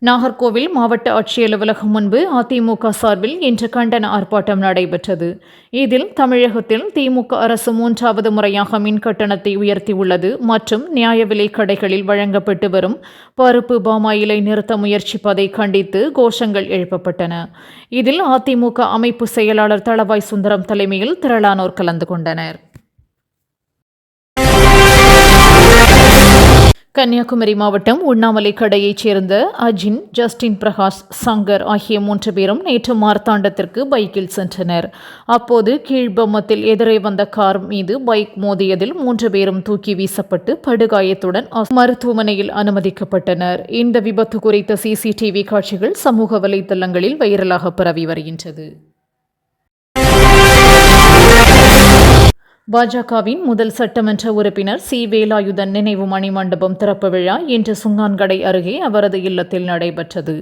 நாகர்கோவில் மாவட்ட ஆட்சியர் அலுவலகம் முன்பு அதிமுக சார்பில் இன்று கண்டன ஆர்ப்பாட்டம் நடைபெற்றது. இதில் தமிழகத்தில் திமுக அரசு 3வது முறையாக மின் கட்டணத்தை உயர்த்தியுள்ளது மற்றும் நியாய விலை கடைகளில் வழங்கப்பட்டு வரும் பருப்பு பாமாயிலை நிறுத்த முயற்சிப்பதை கண்டித்து கோஷங்கள் எழுப்பப்பட்டன. இதில் அதிமுக அமைப்பு செயலாளர் தளவாய் சுந்தரம் தலைமையில் திரளானோர் கலந்து கொண்டனர். கன்னியாகுமரி மாவட்டம் உண்ணாமலை கடையைச் சேர்ந்த அஜின், ஜஸ்டின் பிரகாஷ், சங்கர் ஆகிய 3 பேரும் நேற்று மார்த்தாண்டத்திற்கு பைக்கில் சென்றனர். அப்போது கீழ்பொம்மத்தில் எதிரே வந்த கார் மீது பைக் மோதியதில் 3 பேரும் தூக்கி வீசப்பட்டு படுகாயத்துடன் மருத்துவமனையில் அனுமதிக்கப்பட்டனர். இந்த விபத்து குறித்த CCTV காட்சிகள் சமூக வலைதளங்களில் வைரலாக பரவி வருகின்றது. பாஜகவின் முதல் சட்டமன்ற உறுப்பினர் சி. வேலாயுதன் நினைவு மணிமண்டபம் திறப்பு விழா இன்று சுங்கான்கடை அருகே அவரது இல்லத்தில் நடைபெற்றது.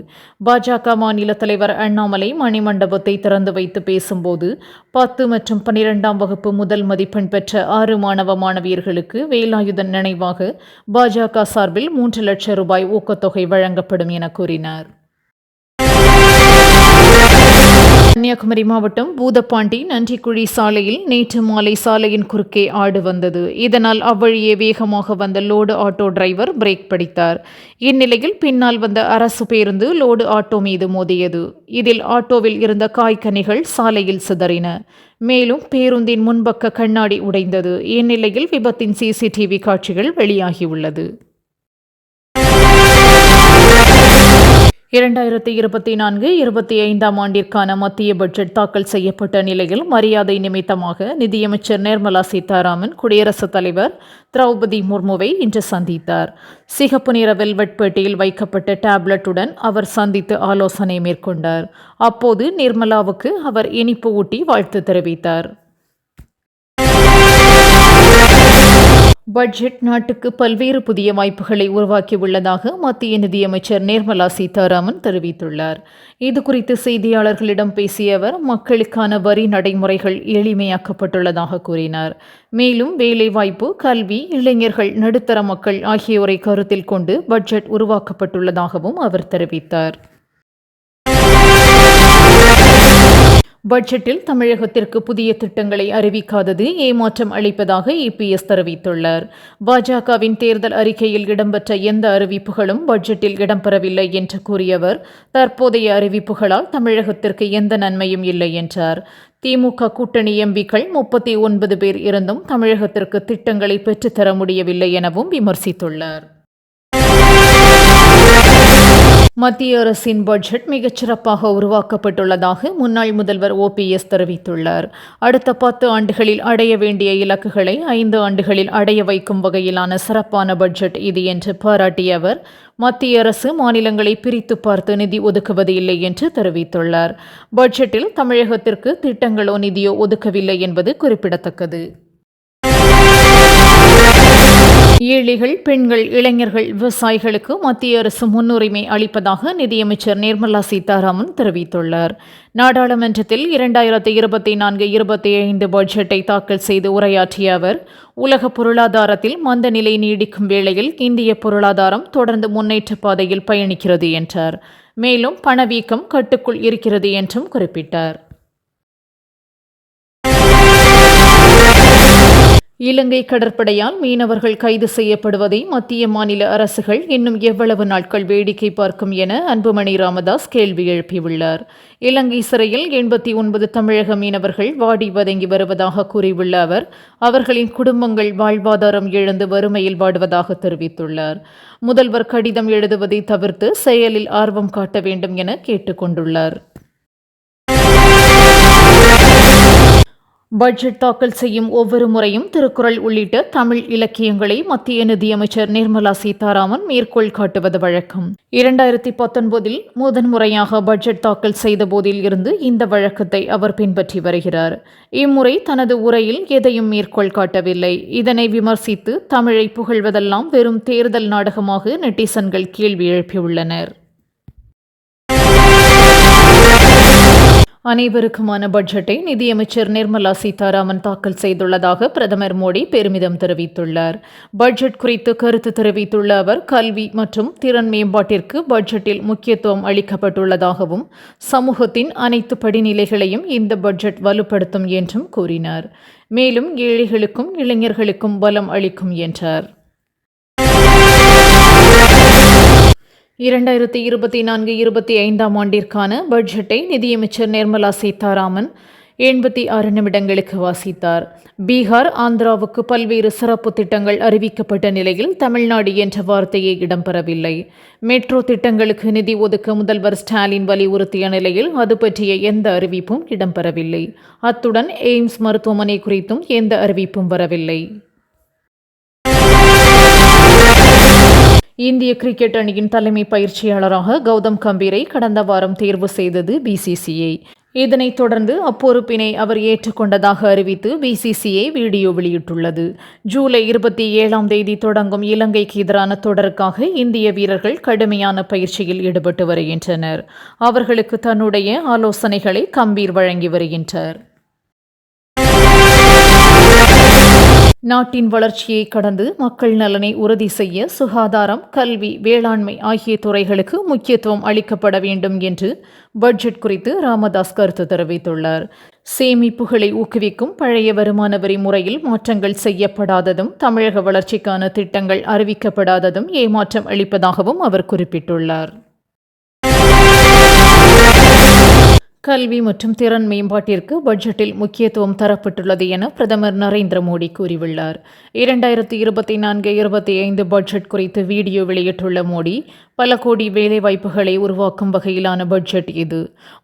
பாஜக மாநில தலைவர் அண்ணாமலை மணிமண்டபத்தை திறந்து வைத்து பேசும்போது 10 மற்றும் 12ஆம் வகுப்பு முதல் மதிப்பெண் பெற்ற 6 மாணவ மாணவியர்களுக்கு வேலாயுதன் நினைவாக பாஜக சார்பில் 3 லட்சம் ரூபாய் ஊக்கத்தொகை வழங்கப்படும் என கூறினார். கன்னியாகுமரி மாவட்டம் பூதப்பாண்டி நன்றிக்குழி சாலையில் நேற்று மாலை சாலையின் குறுக்கே ஆடு வந்தது. இதனால் அவ்வழியே வேகமாக வந்த லோடு ஆட்டோ டிரைவர் பிரேக் பிடித்தார். இந்நிலையில் பின்னால் வந்த அரசு பேருந்து லோடு ஆட்டோ மீது மோதியது. இதில் ஆட்டோவில் இருந்த காய்கனிகள் சாலையில் சிதறின. மேலும் பேருந்தின் முன்பக்க கண்ணாடி உடைந்தது. இந்நிலையில் விபத்தின் CCTV காட்சிகள் வெளியாகியுள்ளது. 2024-25ஆம் ஆண்டிற்கான மத்திய பட்ஜெட் தாக்கல் செய்யப்பட்ட நிலையில் மரியாதை நிமித்தமாக நிதியமைச்சர் நிர்மலா சீதாராமன் குடியரசுத் தலைவர் திரௌபதி முர்முவை இன்று சந்தித்தார். சிகப்பு நிற வெல்வெட் பெட்டியில் வைக்கப்பட்ட டேப்லெட்டுடன் அவர் சந்தித்து ஆலோசனை மேற்கொண்டார். அப்போது நிர்மலாவுக்கு அவர் இனிப்பு ஊட்டி வாழ்த்து தெரிவித்தார். பட்ஜெட் நாட்டுக்கு பல்வேறு புதிய வாய்ப்புகளை உருவாக்கியுள்ளதாக மத்திய நிதியமைச்சர் நிர்மலா சீதாராமன் தெரிவித்துள்ளார். இதுகுறித்து செய்தியாளர்களிடம் பேசிய அவர் மக்களுக்கான வரி நடைமுறைகள் எளிமையாக்கப்பட்டுள்ளதாக கூறினார். மேலும் வேலைவாய்ப்பு, கல்வி, இளைஞர்கள், நடுத்தர மக்கள் ஆகியோரை கருத்தில் கொண்டு பட்ஜெட் உருவாக்கப்பட்டுள்ளதாகவும் அவர் தெரிவித்தார். பட்ஜெட்டில் தமிழகத்திற்கு புதிய திட்டங்களை அறிவிக்காதது ஏமாற்றம் அளிப்பதாக EPS தெரிவித்துள்ளார். பாஜகவின் தேர்தல் அறிக்கையில் இடம்பெற்ற எந்த அறிவிப்புகளும் பட்ஜெட்டில் இடம்பெறவில்லை என்று கூறிய அவர், தற்போதைய அறிவிப்புகளால் தமிழகத்திற்கு எந்த நன்மையும் இல்லை என்றார். திமுக கூட்டணி MPக்கள் 39 பேர் இருந்தும் தமிழகத்திற்கு திட்டங்களை பெற்றுத்தர முடியவில்லை எனவும் விமர்சித்துள்ளார். மத்திய அரசின் பட்ஜெட் மிகச்சிறப்பாக உருவாக்கப்பட்டுள்ளதாக முன்னாள் முதல்வர் OPS தெரிவித்துள்ளார். அடுத்த 10 ஆண்டுகளில் அடைய வேண்டிய இலக்குகளை 5 ஆண்டுகளில் அடைய வைக்கும் வகையிலான சிறப்பான பட்ஜெட் இது என்று பாராட்டிய அவர், மத்திய அரசு மாநிலங்களை பிரித்து பார்த்து நிதி ஒதுக்குவது இல்லை என்று தெரிவித்துள்ளார். பட்ஜெட்டில் தமிழகத்திற்கு திட்டங்களோ நிதியோ ஒதுக்கவில்லை என்பது குறிப்பிடத்தக்கது. ஏழைகள், பெண்கள், இளைஞர்கள், விவசாயிகளுக்கு மத்திய அரசு முன்னுரிமை அளிப்பதாக நிதியமைச்சர் நிர்மலா சீதாராமன் தெரிவித்துள்ளார். நாடாளுமன்றத்தில் 2024-25 பட்ஜெட்டை தாக்கல் செய்து உரையாற்றிய அவர், உலக பொருளாதாரத்தில் மந்த நிலை நீடிக்கும் வேளையில் இந்திய பொருளாதாரம் தொடர்ந்து முன்னேற்ற பாதையில் பயணிக்கிறது என்றார். மேலும் பணவீக்கம் கட்டுக்குள் இருக்கிறது என்றும் குறிப்பிட்டார். இலங்கை கடற்படையால் மீனவர்கள் கைது செய்யப்படுவதை மத்திய மாநில அரசுகள் இன்னும் எவ்வளவு நாட்கள் வேடிக்கை பார்க்கும் என அன்புமணி ராமதாஸ் கேள்வி எழுப்பியுள்ளார். இலங்கை சிறையில் 89 தமிழக மீனவர்கள் வாடி வதங்கி வருவதாக கூறியுள்ள அவர், அவர்களின் குடும்பங்கள் வாழ்வாதாரம் இழந்து வறுமையில் வாடுவதாக தெரிவித்துள்ளார். முதல்வர் கடிதம் எழுதுவதை தவிர்த்து செயலில் ஆர்வம் காட்ட வேண்டும் என கேட்டுக்கொண்டுள்ளார். பட்ஜெட் தாக்கல் செய்யும் ஒவ்வொரு முறையும் திருக்குறள் உள்ளிட்ட தமிழ் இலக்கியங்களை மத்திய நிதியமைச்சர் நிர்மலா சீதாராமன் மேற்கோள் காட்டுவது வழக்கம். 2019 முதன்முறையாக பட்ஜெட் தாக்கல் செய்த போதில் இருந்து இந்த வழக்கத்தை அவர் பின்பற்றி வருகிறார். இம்முறை தனது உரையில் எதையும் மேற்கோள் காட்டவில்லை. இதனை விமர்சித்து தமிழை புகழ்வதெல்லாம் வெறும் தேர்தல் நாடகமாக நெட்டிசன்கள் கேள்வி எழுப்பியுள்ளனர். அனைவருக்குமான பட்ஜெட்டை நிதியமைச்சர் நிர்மலா சீதாராமன் தாக்கல் செய்துள்ளதாக பிரதமர் மோடி பெருமிதம் தெரிவித்துள்ளார். பட்ஜெட் குறித்து கருத்து தெரிவித்துள்ள அவர், கல்வி மற்றும் திறன் மேம்பாட்டிற்கு பட்ஜெட்டில் முக்கியத்துவம் அளிக்கப்பட்டுள்ளதாகவும், சமூகத்தின் அனைத்து படிநிலைகளையும் இந்த பட்ஜெட் வலுப்படுத்தும் என்றும் கூறினார். மேலும் ஏழைகளுக்கும் இளைஞர்களுக்கும் பலம் அளிக்கும் என்றார். 2024-25 ஆண்டிற்கான பட்ஜெட்டை நிதியமைச்சர் நிர்மலா சீதாராமன் 86 நிமிடங்களுக்கு வாசித்தார். பீகார், ஆந்திராவுக்கு பல்வேறு சிறப்பு திட்டங்கள் அறிவிக்கப்பட்ட நிலையில் தமிழ்நாடு என்ற வார்த்தையே இடம்பெறவில்லை. மெட்ரோ திட்டங்களுக்கு நிதி ஒதுக்க முதல்வர் ஸ்டாலின் வலியுறுத்திய நிலையில் அது பற்றிய எந்த அறிவிப்பும் இடம்பெறவில்லை. அத்துடன் எய்ம்ஸ் மருத்துவமனை குறித்தும் எந்த அறிவிப்பும் வரவில்லை. இந்திய கிரிக்கெட் அணியின் தலைமை பயிற்சியாளராக கௌதம் கம்பீரை கடந்த வாரம் தேர்வு செய்தது பிசிசிஐ. இதனைத் தொடர்ந்து அப்பொறுப்பினை அவர் ஏற்றுக்கொண்டதாக அறிவித்து பிசிசிஐ வீடியோ வெளியிட்டுள்ளது. ஜூலை 27 தொடங்கும் இலங்கைக்கு எதிரான தொடருக்காக இந்திய வீரர்கள் கடுமையான பயிற்சியில் ஈடுபட்டு வருகின்றனர். அவர்களுக்கு தன்னுடைய ஆலோசனைகளை கம்பீர் வழங்கி வருகின்றார். நாட்டின் வளர்ச்சியை கடந்து மக்கள் நலனை உறுதி செய்ய சுகாதாரம், கல்வி, வேளாண்மை ஆகிய துறைகளுக்கு முக்கியத்துவம் அளிக்கப்பட வேண்டும் என்று பட்ஜெட் குறித்து ராமதாஸ் கருத்து தெரிவித்துள்ளார். சேமிப்புகளை ஊக்குவிக்கும் பழைய வருமான வரி முறையில் மாற்றங்கள் செய்யப்படாததும், தமிழக வளர்ச்சிக்கான திட்டங்கள் அறிவிக்கப்படாததும் ஏமாற்றம் அளிப்பதாகவும் அவர் குறிப்பிட்டுள்ளார். கல்வி மற்றும் திறன் மேம்பாட்டிற்கு பட்ஜெட்டில் முக்கியத்துவம் தரப்பட்டுள்ளது என பிரதமர் நரேந்திர மோடி கூறியுள்ளார். 2024-25 பட்ஜெட் குறித்து வீடியோ வெளியிட்டுள்ள மோடி, பல கோடி வேலைவாய்ப்புகளை உருவாக்கும் வகையிலான பட்ஜெட் இது.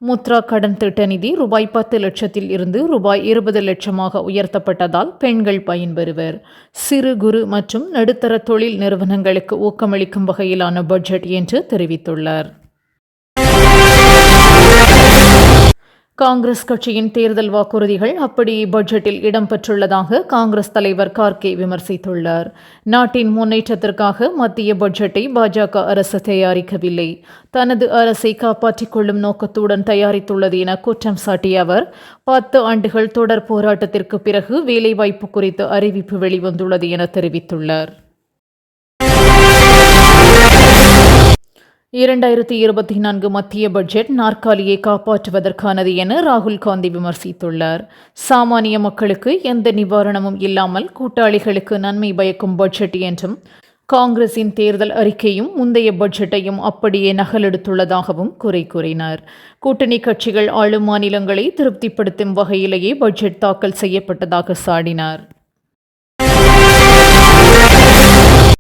முத்ரா கடன் திட்ட நிதி ரூபாய் 10 லட்சத்தில் இருந்து ரூபாய் 20 லட்சமாக உயர்த்தப்பட்டதால் பெண்கள் பயன்பெறுவர். சிறு குறு மற்றும் நடுத்தர தொழில் நிறுவனங்களுக்கு ஊக்கமளிக்கும் வகையிலான பட்ஜெட் என்று தெரிவித்துள்ளார். காங்கிரஸ் கட்சியின் தேர்தல் வாக்குறுதிகள் அப்படியே பட்ஜெட்டில் இடம்பெற்றுள்ளதாக காங்கிரஸ் தலைவர் கார்கே விமர்சித்துள்ளார். நாட்டின் முன்னேற்றத்திற்காக மத்திய பட்ஜெட்டை பாஜக அரசு தயாரிக்கவில்லை, தனது அரசை காப்பாற்றிக் கொள்ளும் நோக்கத்துடன் தயாரித்துள்ளது என குற்றம் சாட்டிய அவர், 10 ஆண்டுகள் தொடர் போராட்டத்திற்கு பிறகு வேலைவாய்ப்பு குறித்து அறிவிப்பு வெளிவந்துள்ளது என தெரிவித்துள்ளார். 2024 மத்திய பட்ஜெட் நாற்காலியை காப்பாற்றுவதற்கானது என ராகுல் காந்தி விமர்சித்துள்ளார். சாமானிய மக்களுக்கு எந்த நிவாரணமும் இல்லாமல் கூட்டாளிகளுக்கு நன்மை பயக்கும் பட்ஜெட் என்றும், காங்கிரசின் தேர்தல் அறிக்கையும் முந்தைய பட்ஜெட்டையும் அப்படியே நகலெடுத்துள்ளதாகவும் குறை கூறினார். கூட்டணி கட்சிகள் ஆளும் மாநிலங்களை திருப்திப்படுத்தும் வகையிலேயே பட்ஜெட் தாக்கல் செய்யப்பட்டதாக சாடினார்.